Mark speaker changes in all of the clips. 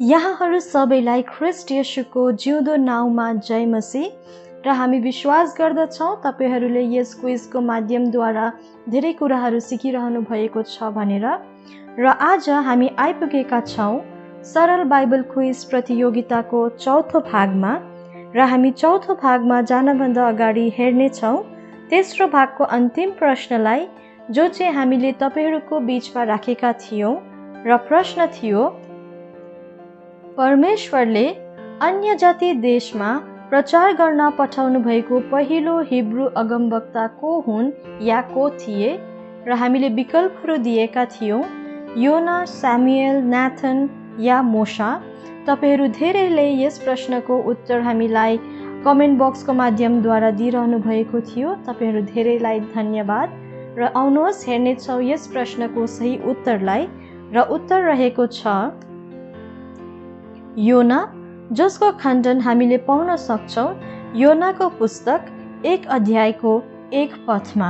Speaker 1: यहाँहरू सबैलाई ख्रिस्ट येशूको जिउँदो नाउँमा जय मसीह। र हामी विश्वास गर्दछौँ तपाईहरूले यस क्विजको माध्यमद्वारा धेरै कुराहरू सिकिरहनु भएको छ भनेर। र आज हामी आइपुगेका छौँ सरल बाइबल क्विज प्रतियोगिताको चौथो भागमा। र हामी चौथो भागमा जानभन्दा अगाडि हेर्नेछौँ तेस्रो भागको अन्तिम प्रश्नलाई, जो चाहिँ हामीले तपाईहरूको बीचमा राखेका थियौँ। र प्रश्न थियो, परमेश्वरले अन्य जाति देशमा प्रचार गर्न पठाउनु भएको पहिलो हिब्रू अगमवक्ता को हुन् या को थिए? र हामीले विकल्पहरू दिएका थियौँ, योना, स्यामुएल, नाथन या मोशा। तपाईहरू धेरैले यस प्रश्नको उत्तर हामीलाई कमेन्ट बक्सको माध्यमद्वारा दिइरहनु भएको थियो। तपाईहरू धेरैलाई धन्यवाद। र आउनुहोस् हेर्नेछौँ यस प्रश्नको सही उत्तरलाई। र उत्तर रहेको छ योना, जसको खण्डन हामीले पाउन सक्छौँ योनाको पुस्तक 1 अध्यायको 1 पदमा।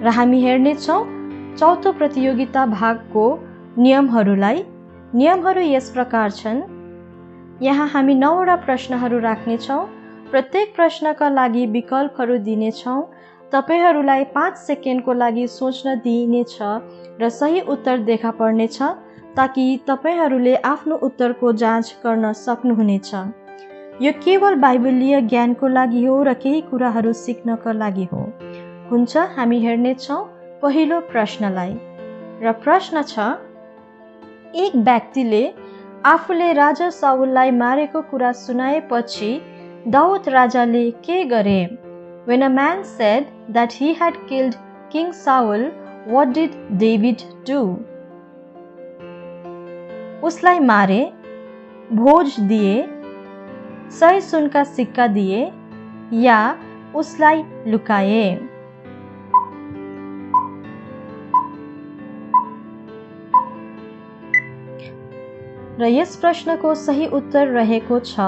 Speaker 1: र हामी हेर्नेछौँ चौथो प्रतियोगिता भागको नियमहरूलाई। नियमहरू यस प्रकार छन्। यहाँ हामी 9वटा प्रश्नहरू राख्नेछौँ। प्रत्येक प्रश्नका लागि विकल्पहरू दिनेछौँ। तपाईहरूलाई 5 सेकेन्डको लागि सोच्न दिइनेछ र सही उत्तर देखा पर्नेछ, ताकि तपाईहरूले आफ्नो उत्तरको जाँच गर्न सक्नुहुनेछ। यो केवल बाइबलीय ज्ञानको लागि हो र केही कुराहरू सिक्नका लागि हो। हुन्छ, हामी हेर्नेछौँ पहिलो प्रश्नलाई। र प्रश्न छ, एक व्यक्तिले आफूले राजा साउललाई मारेको कुरा सुनाएपछि दाउद राजाले के गरे? When a man said that he had killed King Saul, what did David do? उसलाई मारे, भोज दिए, 100 सुनका सिक्का दिए या उसलाई लुकाए? र यस प्रश्नको सही उत्तर रहेको छ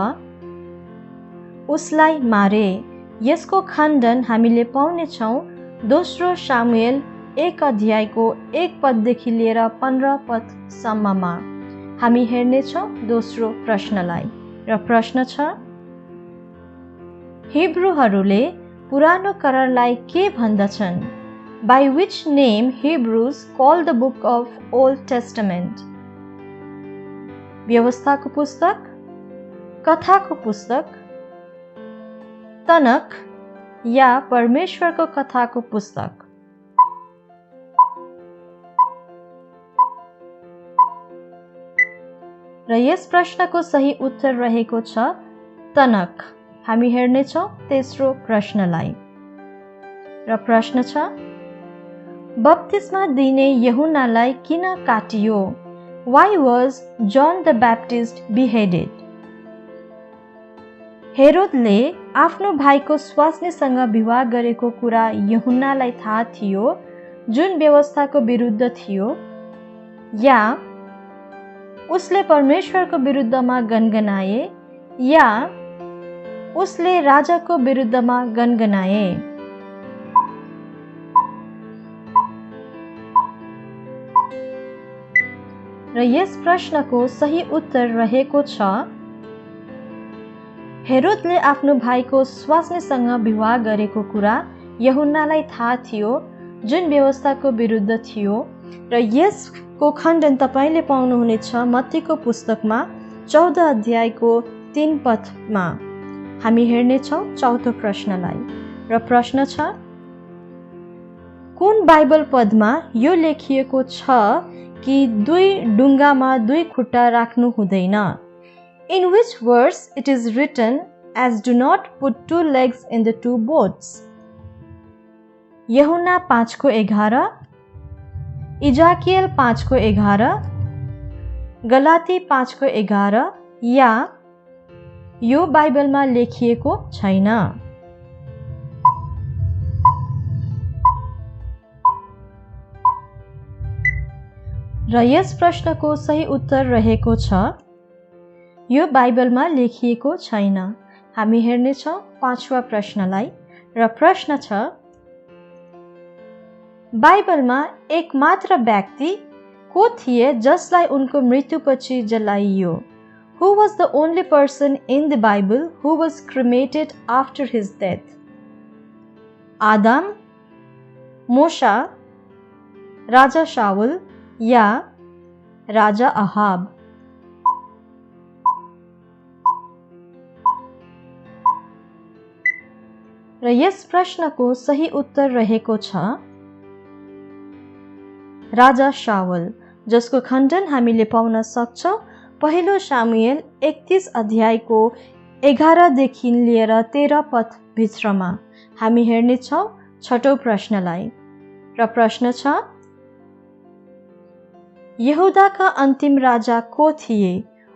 Speaker 1: उसलाई मारे। यसको खण्डन हामीले पाउनेछौँ दोस्रो सामुएल 1 अध्यायको 1 पददेखि लिएर 15 पदसम्ममा। हामी हेर्नेछौँ दोस्रो प्रश्नलाई। र प्रश्न छ, हिब्रूहरूले पुरानो करारलाई के भन्दछन्? By which name Hebrews call the book of Old Testament? व्यवस्थाको पुस्तक, कथाको पुस्तक, तनक या परमेश्वरको कथाको पुस्तक? र यस प्रश्नको सही उत्तर रहेको छ तनक। हामी हेर्नेछौँ तेस्रो प्रश्नलाई। र प्रश्न छ, बप्तिस्मा दिने यूहन्नालाई किन काटियो? Why was John the Baptist beheaded? हेरोदले आफ्नो भाइको स्वास्नीसँग विवाह गरेको कुरा यूहन्नालाई थाहा थियो, जुन व्यवस्थाको विरुद्ध थियो, या उसले परमेश्वरको विरुद्धमा गनगनाए, या उसले राजाको विरुद्धमा गनगनाए? र यस प्रश्नको सही उत्तर रहेको छ हेरोदले आफ्नो भाइको स्वास्नीसँग विवाह गरेको कुरा यूहन्नालाई थाहा थियो, जुन व्यवस्थाको विरुद्ध थियो। र यसको खण्डन तपाईले पाउनुहुनेछ मत्तीको पुस्तकमा 14 अध्यायको 3 पदमा। हामी हेर्नेछौँ चौथो प्रश्नलाई। र प्रश्न छ, कुन बाइबल पदमा यो लेखिएको छ कि 2 डुङ्गामा 2 खुट्टा राख्नु हुँदैन? In which verse it is written as do not put 2 legs in the 2 boats? यूहन्ना 5:11, इजाकिएल 5:11, गलाती 5:11 या यो बाइबलमा लेखिएको छैन? र यस प्रश्नको सही उत्तर रहेको छ यो बाइबलमा लेखिएको छैन। हामी हेर्नेछौँ 5वां प्रश्नलाई। र प्रश्न छ, बाइबलमा एकमात्र व्यक्ति को थिए जसलाई उनको मृत्युपछि जलाइयो? Who was the only person in the Bible who was cremated after his death? Adam, मोशा, राजा शाउल या राजा अहाब? र यस प्रश्नको सही उत्तर रहेको छ राजा शाउल, जसको खण्डन हामीले पाउन सक्छौं पहिलो सामुएल 31 अध्यायको 11 देखि लिएर 13 पद भित्रमा। हामी हेर्नेछौँ 6औं प्रश्नलाई। र प्रश्न छ, यहुदाका अन्तिम राजा को थिए?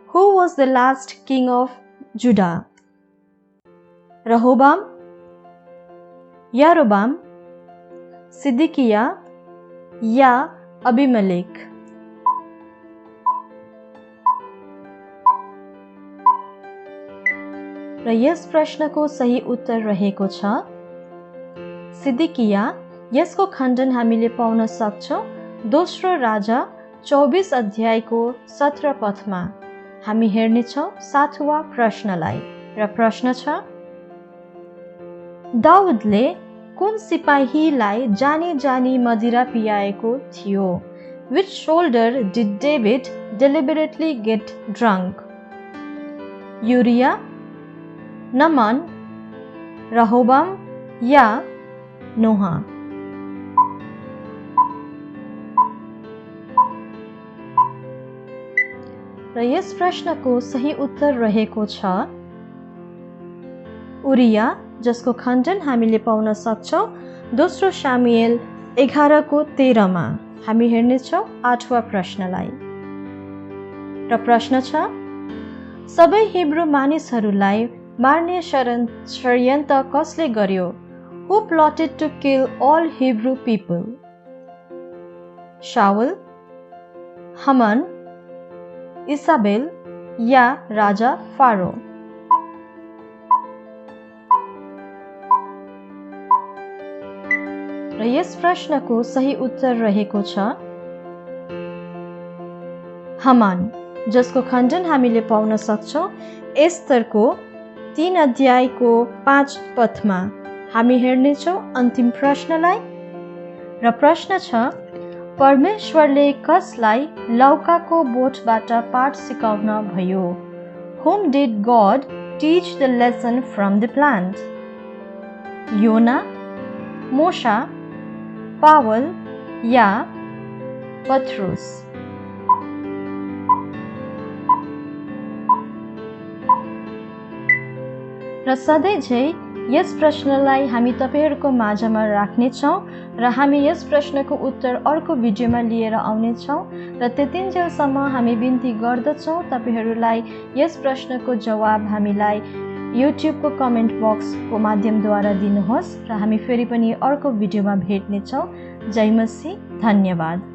Speaker 1: Who was the last king of Judah? रहोबाम, यारोबाम, सिद्किया या अबिमेलेक? र यस प्रश्नको सही उत्तर रहेको छ सिद्किया। यसको खण्डन हामीले पाउन सक्छौं दोस्रो राजा 24 अध्यायको 17 पदमा। हामी हेर्नेछौँ 7वां प्रश्नलाई। र प्रश्न छ, दाउदले कुन सिपाहीलाई जानी जानी मदिरा पियाएको थियो? Which soldier did David deliberately get drunk? Uriah, Naaman, Rehoboam या नोहा? र यस प्रश्नको सही उत्तर रहेको छ उरिया, जसको खण्डन हामीले पाउन सक्छौं दोस्रो सामुएल 11 को 13 मा। हामी हेर्नेछौँ 8वां प्रश्नलाई। र प्रश्न छ, सबै हिब्रू मानिसहरूलाई मार्ने षड्यन्त्र कसले गर्यो? Who plotted to kill all Hebrew people? Saul, हमन, इसाबेल या राजा फारो? र यस प्रश्नको सही उत्तर रहेको छ हमान, जसको खण्डन हामीले पाउन सक्छौं एस्तरको 3 अध्यायको 5 पदमा। हामी हेर्नेछौँ अन्तिम प्रश्नलाई। र प्रश्न छ, परमेश्वरले कसलाई लौकाको बोटबाट पाठ सिकाउन भयो? Whom did God teach the lesson from the plant? योना, मोशा, पावल या पत्रुस? र सधैँझै यस प्रश्नलाई हामी तपाईहरुको माझमा राख्नेछौँ र हामी यस प्रश्नको उत्तर अर्को भिडियोमा लिएर आउनेछौँ। र त्यतिन्जेलसम्म हामी बिन्ती गर्दछौँ तपाईहरुलाई यस प्रश्नको जवाब हामीलाई युट्युबको कमेन्ट बक्सको माध्यमद्वारा दिनुहोस् र हामी फेरि पनि अर्को भिडियोमा भेट्नेछौँ। जय मसीह, धन्यवाद।